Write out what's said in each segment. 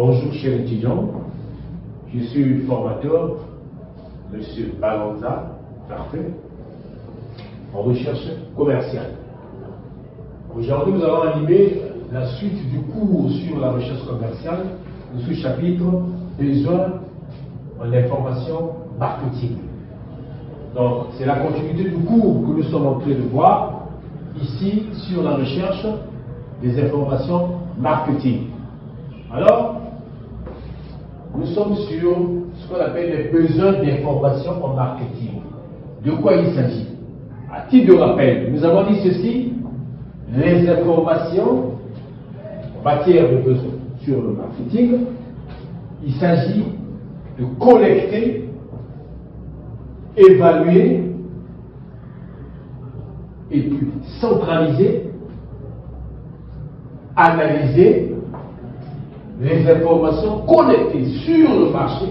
Bonjour chers étudiants, je suis formateur, Monsieur Balanza, parfait, en recherche commerciale. Aujourd'hui, nous allons animer la suite du cours sur la recherche commerciale, le sous-chapitre Besoins en information marketing. Donc, c'est la continuité du cours que nous sommes en train de voir ici sur la recherche des informations marketing. Alors, nous sommes sur ce qu'on appelle les besoins d'information en marketing. De quoi il s'agit? À titre de rappel, nous avons dit ceci: les informations en matière de besoins sur le marketing, il s'agit de collecter, évaluer et puis centraliser, analyser les informations collectées sur le marché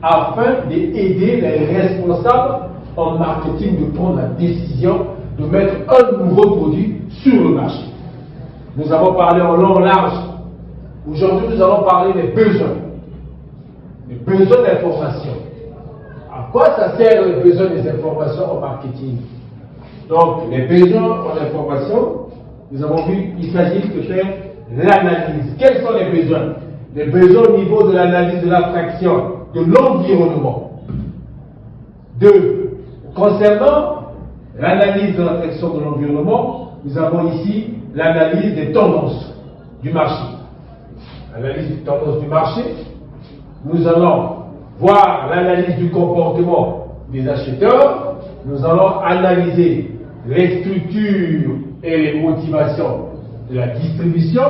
afin d'aider les responsables en marketing de prendre la décision de mettre un nouveau produit sur le marché. Nous avons parlé en long et large. Aujourd'hui, nous allons parler des besoins. Les besoins d'information. À quoi ça sert les besoins des informations en marketing? Donc, les besoins en information, nous avons vu qu'il s'agit de faire l'analyse. Quels sont les besoins? Les besoins au niveau de l'analyse de l'attraction, de l'environnement. 2. Concernant l'analyse de l'attraction de l'environnement, nous avons ici l'analyse des tendances du marché. L'analyse des tendances du marché, nous allons voir l'analyse du comportement des acheteurs, nous allons analyser les structures et les motivations de la distribution,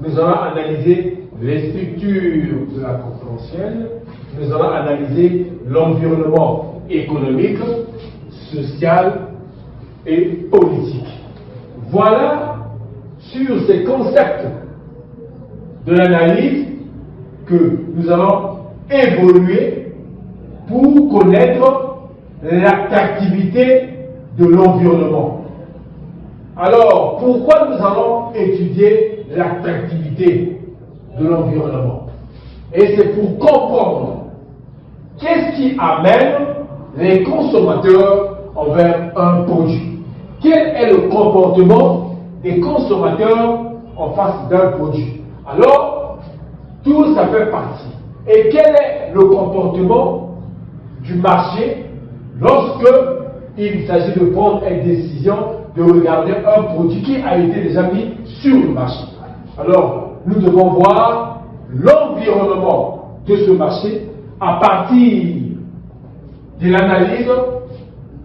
nous allons analyser les structures de la concurrentielle, nous allons analyser l'environnement économique, social et politique. Voilà sur ces concepts de l'analyse que nous allons évoluer pour connaître l'attractivité de l'environnement. Alors, pourquoi nous allons étudier l'attractivité de l'environnement? Et c'est pour comprendre qu'est-ce qui amène les consommateurs envers un produit. Quel est le comportement des consommateurs en face d'un produit? Alors, tout ça fait partie. Et quel est le comportement du marché lorsque il s'agit de prendre une décision de regarder un produit qui a été déjà mis sur le marché? Alors, nous devons voir l'environnement de ce marché à partir de l'analyse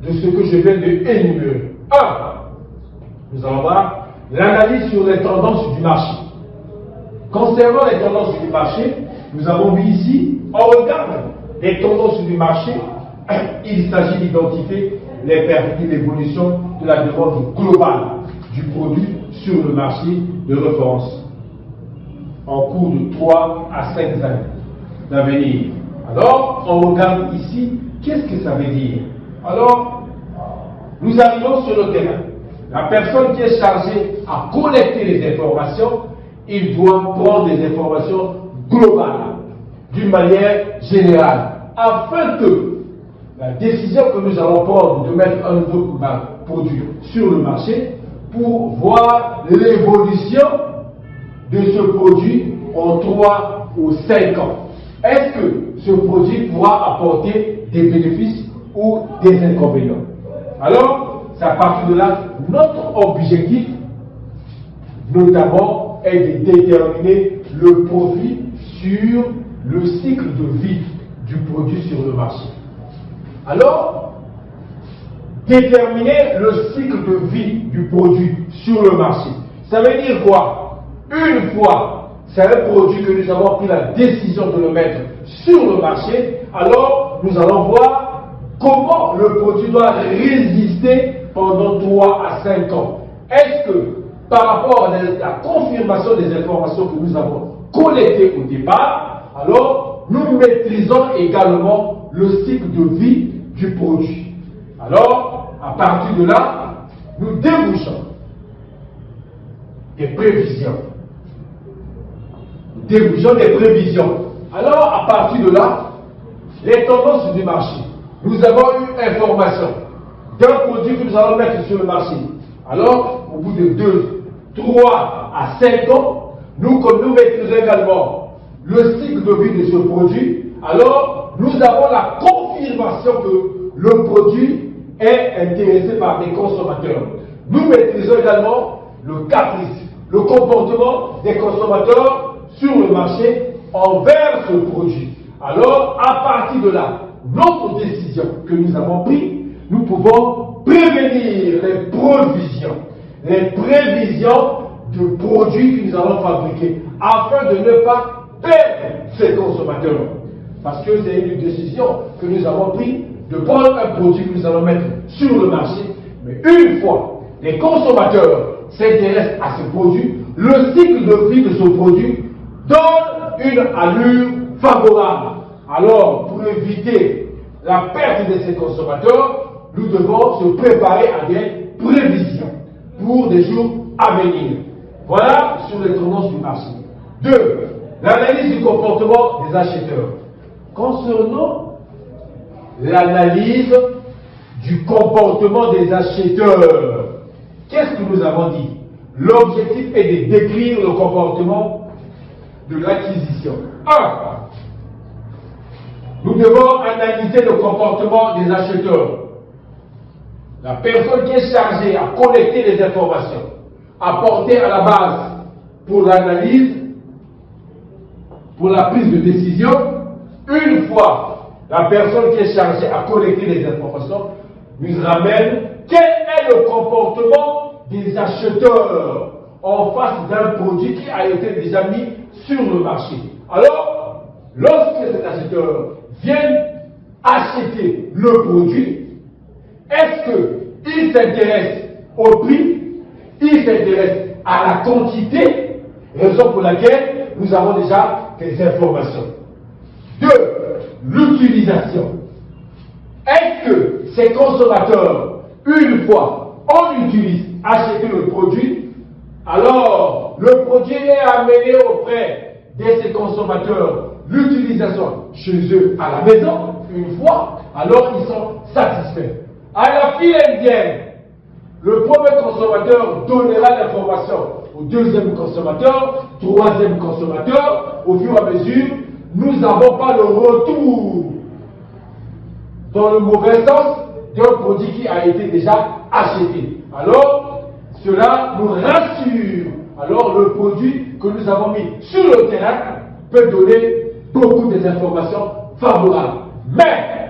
de ce que je viens d'énumérer. 1. Nous allons voir l'analyse sur les tendances du marché. Concernant les tendances du marché, nous avons vu ici, on regarde les tendances du marché, il s'agit d'identifier les perspectives d'évolution de la demande globale du produit sur le marché de référence en cours de 3 à 5 années d'avenir. Alors, on regarde ici, qu'est-ce que ça veut dire? Alors, nous arrivons sur le terrain. La personne qui est chargée à collecter les informations, il doit prendre des informations globales, d'une manière générale, afin que la décision que nous allons prendre de mettre un nouveau produit sur le marché pour voir l'évolution de ce produit en 3 ou 5 ans. Est-ce que ce produit pourra apporter des bénéfices ou des inconvénients? Alors, c'est à partir de là, notre objectif, notamment, est de déterminer le profit sur le cycle de vie du produit sur le marché. Alors, déterminer le cycle de vie du produit sur le marché, ça veut dire quoi? Une fois, c'est un produit que nous avons pris la décision de le mettre sur le marché, alors nous allons voir comment le produit doit résister pendant 3 à 5 ans. Est-ce que par rapport à la confirmation des informations que nous avons collectées au départ, alors nous maîtrisons également le cycle de vie du produit. Alors, à partir de là, nous débouchons des prévisions. Nous des prévisions. Alors, à partir de là, les tendances du marché. Nous avons eu information d'un produit que nous allons mettre sur le marché. Alors, au bout de 2, 3 à 5 ans, comme nous maîtrisons également le cycle de vie de ce produit, alors nous avons la confirmation que le produit est intéressé par des consommateurs. Nous maîtrisons également le caprice, le comportement des consommateurs sur le marché envers ce produit. Alors, à partir de là, notre décision que nous avons prise, nous pouvons prévenir les prévisions de produits que nous allons fabriquer, afin de ne pas perdre ces consommateurs. Parce que c'est une décision que nous avons prise de prendre un produit que nous allons mettre sur le marché. Mais une fois les consommateurs s'intéressent à ce produit, le cycle de vie de ce produit donne une allure favorable. Alors, pour éviter la perte de ces consommateurs, nous devons se préparer à des prévisions pour des jours à venir. Voilà sur les tendances du marché. 2. L'analyse du comportement des acheteurs. Concernant l'analyse du comportement des acheteurs, qu'est-ce que nous avons dit? L'objectif est de décrire le comportement de l'acquisition. 1. Nous devons analyser le comportement des acheteurs. La personne qui est chargée à collecter les informations, à porter à la base pour l'analyse, pour la prise de décision, une fois la personne qui est chargée à collecter les informations nous ramène quel est le comportement des acheteurs en face d'un produit qui a été déjà mis sur le marché. Alors, lorsque cet acheteur vient acheter le produit, est-ce qu'il s'intéresse au prix, il s'intéresse à la quantité, raison pour laquelle nous avons déjà des informations. 2. L'utilisation. Est-ce que ces consommateurs, une fois on utilise, acheter le produit, alors le produit est amené auprès de ces consommateurs, l'utilisation chez eux à la maison, une fois, alors ils sont satisfaits. À la file indienne, le premier consommateur donnera l'information au deuxième consommateur, troisième consommateur. Au fur et à mesure, nous n'avons pas le retour dans le mauvais sens d'un produit qui a été déjà acheté. Alors, cela nous rassure. Alors, le produit que nous avons mis sur le terrain peut donner beaucoup d'informations favorables. Mais,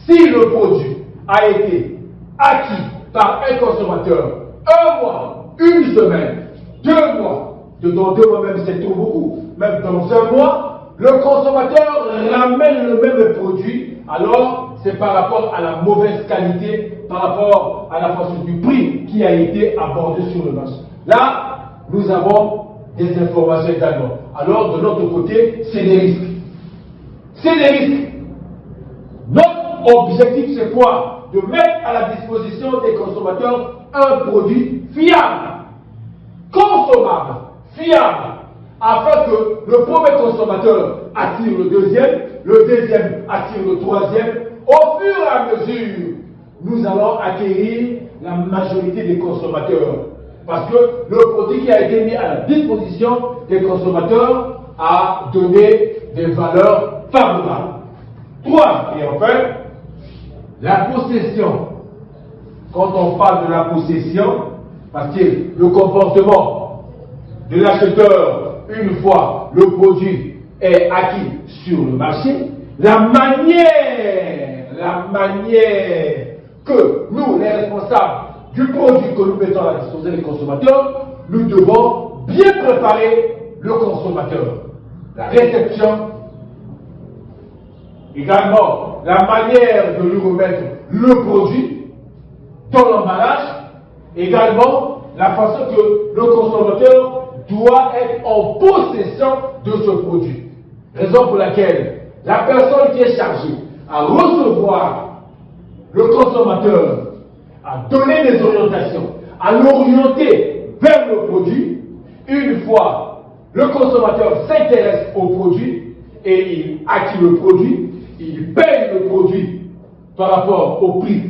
si le produit a été acquis par un consommateur 1 mois, 1 semaine, 2 mois, dans 2 mois même c'est trop beaucoup, même dans 1 mois, le consommateur ramène le même produit, alors c'est par rapport à la mauvaise qualité, par rapport à la façon du prix qui a été abordé sur le marché. Là, nous avons des informations également. Alors de notre côté, c'est des risques. C'est des risques. Notre objectif c'est quoi? De mettre à la disposition des consommateurs un produit fiable, consommable, fiable, afin que le premier consommateur attire le deuxième attire le troisième. Au fur et à mesure, nous allons acquérir la majorité des consommateurs. Parce que le produit qui a été mis à la disposition des consommateurs a donné des valeurs favorables. 3. Et enfin, la possession. Quand on parle de la possession, parce que le comportement de l'acheteur, une fois le produit est acquis sur le marché, la manière que nous, les responsables du produit que nous mettons à la disposition des consommateurs, nous devons bien préparer le consommateur. La réception, également la manière de lui remettre le produit dans l'emballage, également la façon que le consommateur doit être en possession de ce produit. Raison pour laquelle la personne qui est chargée à recevoir le consommateur, à donner des orientations, à l'orienter vers le produit, une fois le consommateur s'intéresse au produit et il acquiert le produit, il paye le produit par rapport au prix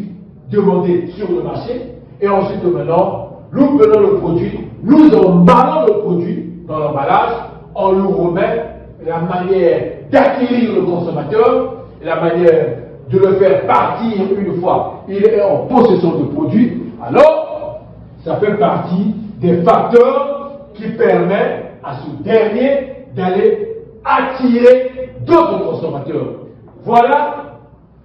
demandé sur le marché, et ensuite maintenant, nous prenons le produit, nous emballons le produit dans l'emballage, on nous remet la manière d'acquérir le consommateur, la manière de le faire partir une fois il est en possession du produit. Alors, ça fait partie des facteurs qui permettent à ce dernier d'aller attirer d'autres consommateurs. Voilà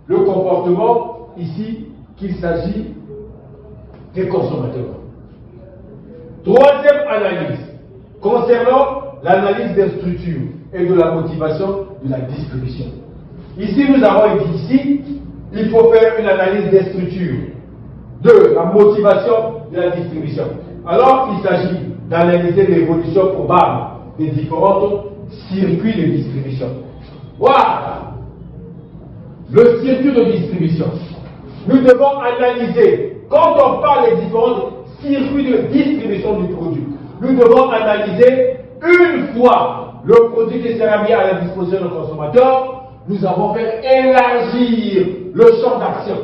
le comportement ici qu'il s'agit des consommateurs. Troisième analyse, concernant l'analyse des structures et de la motivation de la distribution. Ici, nous avons dit ici, il faut faire une analyse des structures, de la motivation de la distribution. Alors, il s'agit d'analyser l'évolution probable des différents circuits de distribution. Voilà le circuit de distribution. Nous devons analyser, quand on parle des différents circuits de distribution du produit, nous devons analyser une fois le produit qui sera mis à la disposition du consommateur, nous avons fait élargir le champ d'action.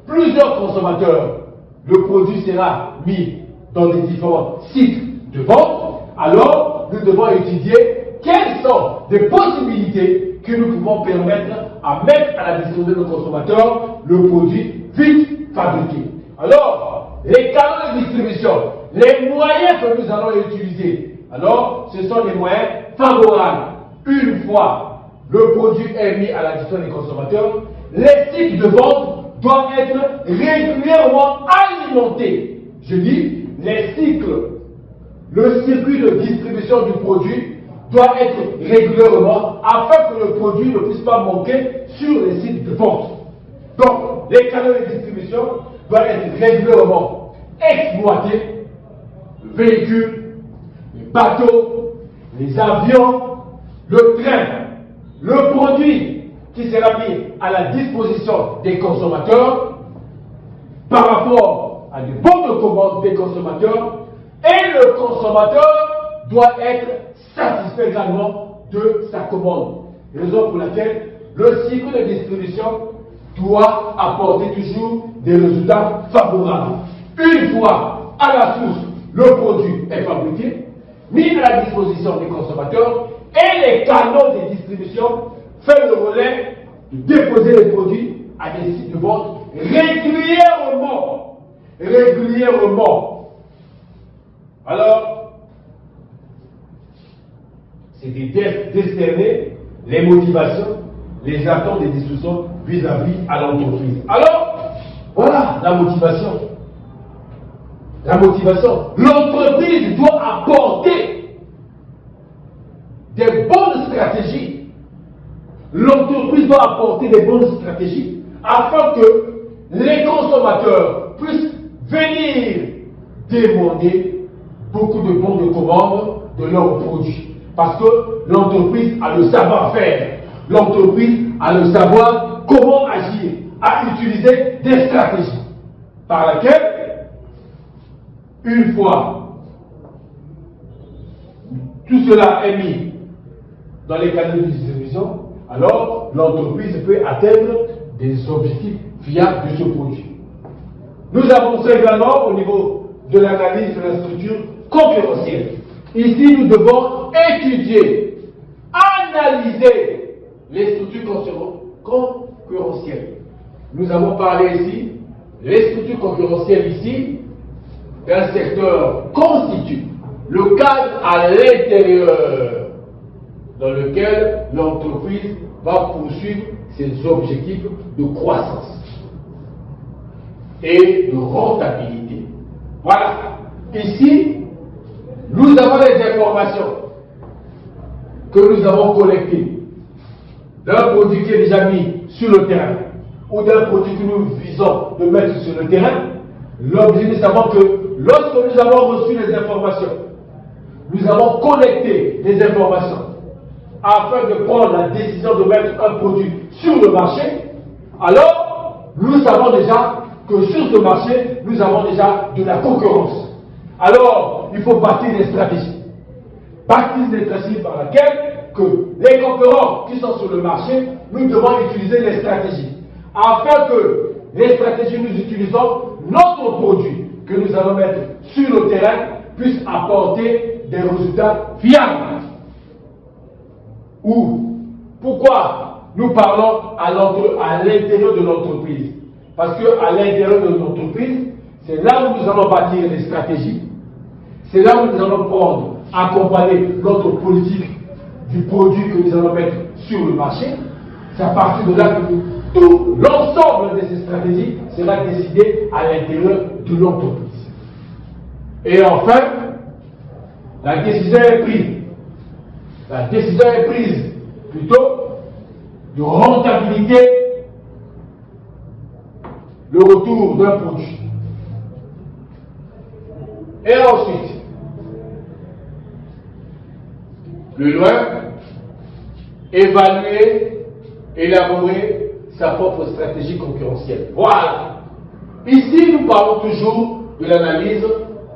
Plusieurs consommateurs, le produit sera mis dans des différents sites de vente, alors nous devons étudier quelles sont les possibilités que nous pouvons permettre à mettre à la disposition du consommateur le produit vite fabriqué. Alors, les canaux de distribution, les moyens que nous allons utiliser, alors ce sont des moyens favorables. Une fois le produit est mis à la disposition des consommateurs, les sites de vente doivent être régulièrement alimentés. Je dis, le circuit de distribution du produit doit être régulièrement afin que le produit ne puisse pas manquer sur les sites de vente. Donc, les canaux de distribution doivent être régulièrement exploités. Le véhicule, les bateaux, les avions, le train, le produit qui sera mis à la disposition des consommateurs par rapport à des bons de commande des consommateurs, et le consommateur doit être satisfait également de sa commande. Raison pour laquelle le cycle de distribution doit apporter toujours des résultats favorables. Une fois à la source, le produit est fabriqué, mis à la disposition des consommateurs, et les canaux de distribution font le relais de déposer les produits à des sites de vente régulièrement. Alors, c'est de décerner les motivations, les attentes des discussions vis-à-vis à l'entreprise. Alors, voilà la motivation. La motivation. L'entreprise doit apporter des bonnes stratégies. L'entreprise doit apporter des bonnes stratégies afin que les consommateurs puissent venir demander beaucoup de bons de commande de leurs produits. Parce que l'entreprise a le savoir-faire. L'entreprise a le savoir comment agir, à utiliser des stratégies par lesquelles, une fois tout cela est mis dans les canaux de distribution, alors l'entreprise peut atteindre des objectifs fiables de ce produit. Nous avançons également au niveau de l'analyse de la structure concurrentielle. Ici, nous devons étudier, analyser les structures concurrentielles. Nous avons parlé ici, les structures concurrentielles ici, d'un secteur constitue le cadre à l'intérieur dans lequel l'entreprise va poursuivre ses objectifs de croissance et de rentabilité. Voilà. Ici, nous avons les informations que nous avons collectées d'un produit qui est déjà mis sur le terrain ou d'un produit que nous visons de mettre sur le terrain. L'objet, nous savons que lorsque nous avons reçu les informations, nous avons collecté les informations afin de prendre la décision de mettre un produit sur le marché, alors nous savons déjà que sur ce marché, nous avons déjà de la concurrence. Alors, il faut bâtir des stratégies. bâtisse des stratégies par laquelle que les concurrents qui sont sur le marché, nous devons utiliser les stratégies. Afin que les stratégies nous utilisons, notre produit que nous allons mettre sur le terrain puisse apporter des résultats fiables. Ou pourquoi nous parlons à l'intérieur de l'entreprise? Parce qu'à l'intérieur de l'entreprise, c'est là où nous allons bâtir les stratégies, c'est là où nous allons prendre, accompagner notre politique du produit que nous allons mettre sur le marché. C'est à partir de là que tout l'ensemble de ces stratégies sera décidé à l'intérieur de l'entreprise. Et enfin, la décision est prise. La décision est prise plutôt de rentabilité le retour d'un produit. Et ensuite, plus loin, évaluer, élaborer sa propre stratégie concurrentielle. Voilà. Ici, nous parlons toujours de l'analyse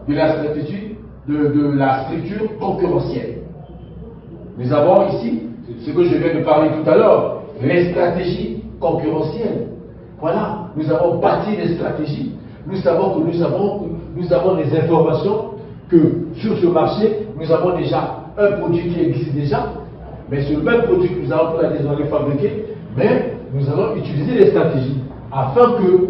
de la stratégie, de la structure concurrentielle. Nous avons ici, ce que je viens de parler tout à l'heure, les stratégies concurrentielles. Voilà, nous avons bâti des stratégies. Nous savons que nous avons des informations que sur ce marché, nous avons déjà un produit qui existe déjà, mais c'est le même produit que nous allons pour la désormais fabriquer, mais nous allons utiliser des stratégies afin que,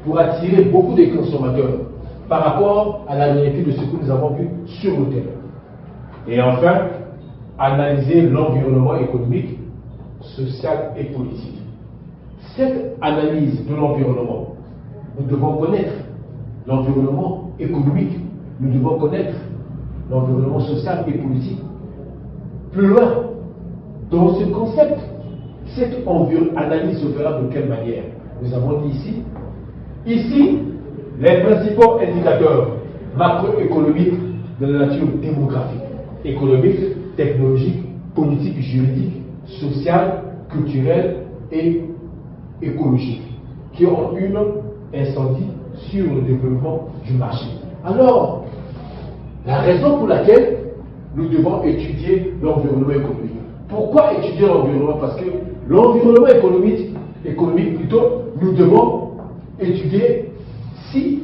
pour attirer beaucoup de consommateurs par rapport à la réalité de ce que nous avons vu sur le terrain. Et enfin, analyser l'environnement économique, social et politique. Cette analyse de l'environnement, nous devons connaître l'environnement économique, nous devons connaître l'environnement social et politique. Plus loin, dans ce concept, cette analyse se fera de quelle manière? Nous avons dit ici, les principaux indicateurs macroéconomiques de la nature démographique, économique, technologique, politique, juridique, sociale, culturelle et écologique, qui ont une incendie sur le développement du marché. Alors, la raison pour laquelle nous devons étudier l'environnement économique. Pourquoi étudier l'environnement? Parce que l'environnement économique plutôt, nous devons étudier si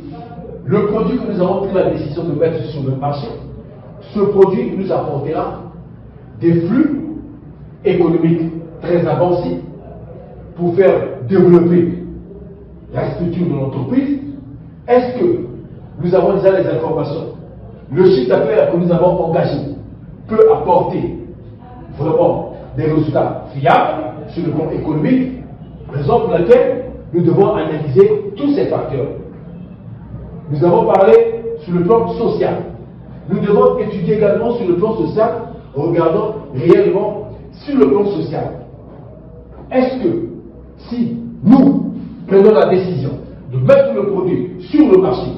le produit que nous avons pris la décision de mettre sur le marché, ce produit nous apportera des flux économiques très avancés pour faire développer la structure de l'entreprise. Est-ce que nous avons déjà les informations? Le chiffre d'affaires que nous avons engagé peut apporter vraiment des résultats fiables sur le plan économique, raison pour laquelle nous devons analyser tous ces facteurs. Nous avons parlé sur le plan social. Nous devons étudier également sur le plan social, en regardant réellement sur le plan social. Est-ce que si nous prenons la décision de mettre le produit sur le marché,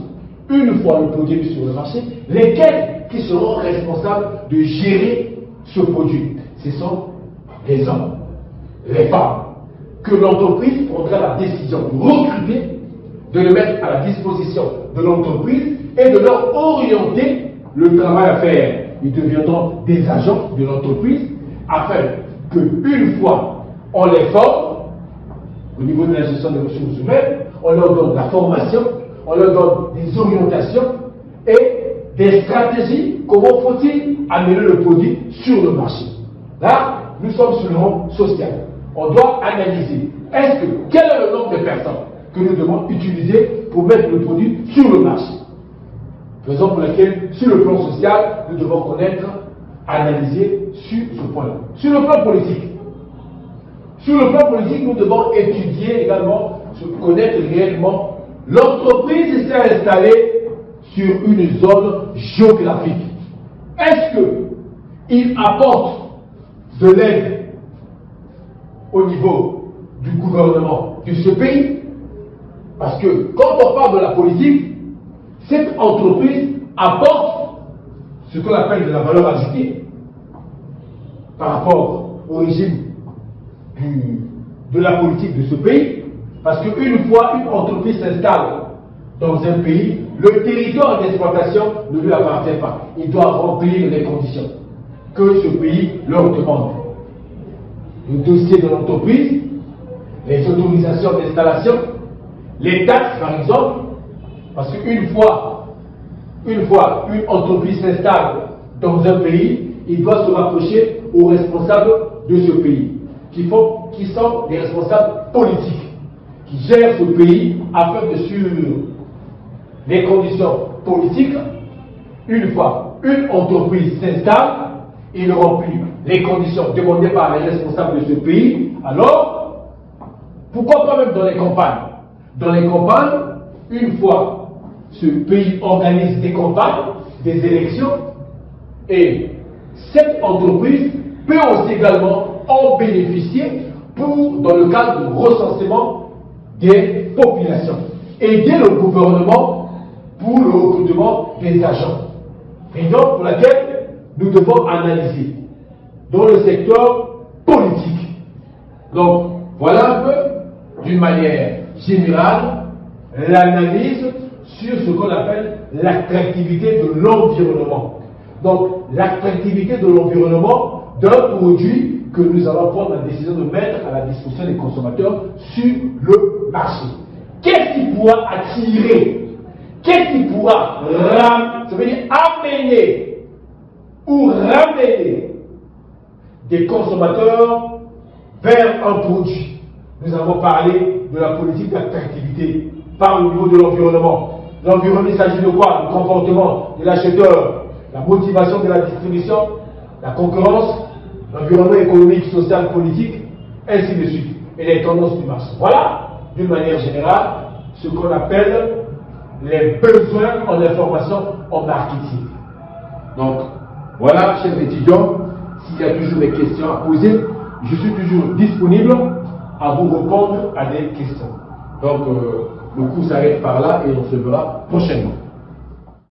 une fois le produit mis sur le marché, lesquels qui seront responsables de gérer ce produit? Ce sont les hommes, les femmes, que l'entreprise prendra la décision de recruter, de le mettre à la disposition de l'entreprise et de leur orienter le travail à faire. Ils deviendront des agents de l'entreprise afin qu'une fois on les forme, au niveau de la gestion des ressources humaines, on leur donne la formation, on leur donne des orientations et des stratégies. Comment faut-il amener le produit sur le marché? Là, nous sommes sur le rang social. On doit analyser. Quel est le nombre de personnes que nous devons utiliser pour mettre le produit sur le marché? Raison pour laquelle, sur le plan social, nous devons connaître, analyser sur ce point-là. Sur le plan politique, nous devons étudier également, connaître réellement l'entreprise s'est installée sur une zone géographique. Est-ce qu'il apporte de l'aide au niveau du gouvernement de ce pays? Parce que quand on parle de la politique, cette entreprise apporte ce qu'on appelle de la valeur ajoutée par rapport au régime de la politique de ce pays. Parce qu'une fois une entreprise s'installe dans un pays, le territoire d'exploitation ne lui appartient pas. Il doit remplir les conditions. que ce pays leur demande. Le dossier de l'entreprise, les autorisations d'installation, les taxes par exemple, parce qu'une fois une entreprise s'installe dans un pays, il doit se rapprocher aux responsables de ce pays, qui sont des responsables politiques, qui gèrent ce pays afin de suivre les conditions politiques. Une fois une entreprise s'installe, il remplit les conditions demandées par les responsables de ce pays, alors, pourquoi pas même dans les campagnes? Dans les campagnes, une fois ce pays organise des campagnes, des élections, et cette entreprise peut aussi également en bénéficier dans le cadre du recensement des populations. Aider le gouvernement pour le recrutement des agents. Raison pour laquelle nous devons analyser dans le secteur politique. Donc, voilà un peu, d'une manière générale, l'analyse sur ce qu'on appelle l'attractivité de l'environnement. Donc, l'attractivité de l'environnement d'un produit que nous allons prendre la décision de mettre à la disposition des consommateurs sur le marché. Qu'est-ce qui pourra attirer? Qu'est-ce qui pourra ça veut dire amener ou ramener des consommateurs vers un produit? Nous avons parlé de la politique d'attractivité par le niveau de l'environnement. L'environnement, il s'agit de quoi? Le comportement de l'acheteur, la motivation de la distribution, la concurrence, l'environnement économique, social, politique, ainsi de suite, et les tendances du marché. Voilà, d'une manière générale, ce qu'on appelle les besoins en information en marketing. Donc, voilà, chers étudiants, s'il y a toujours des questions à poser, je suis toujours disponible à vous répondre à des questions. Donc, le cours s'arrête par là et on se verra prochainement.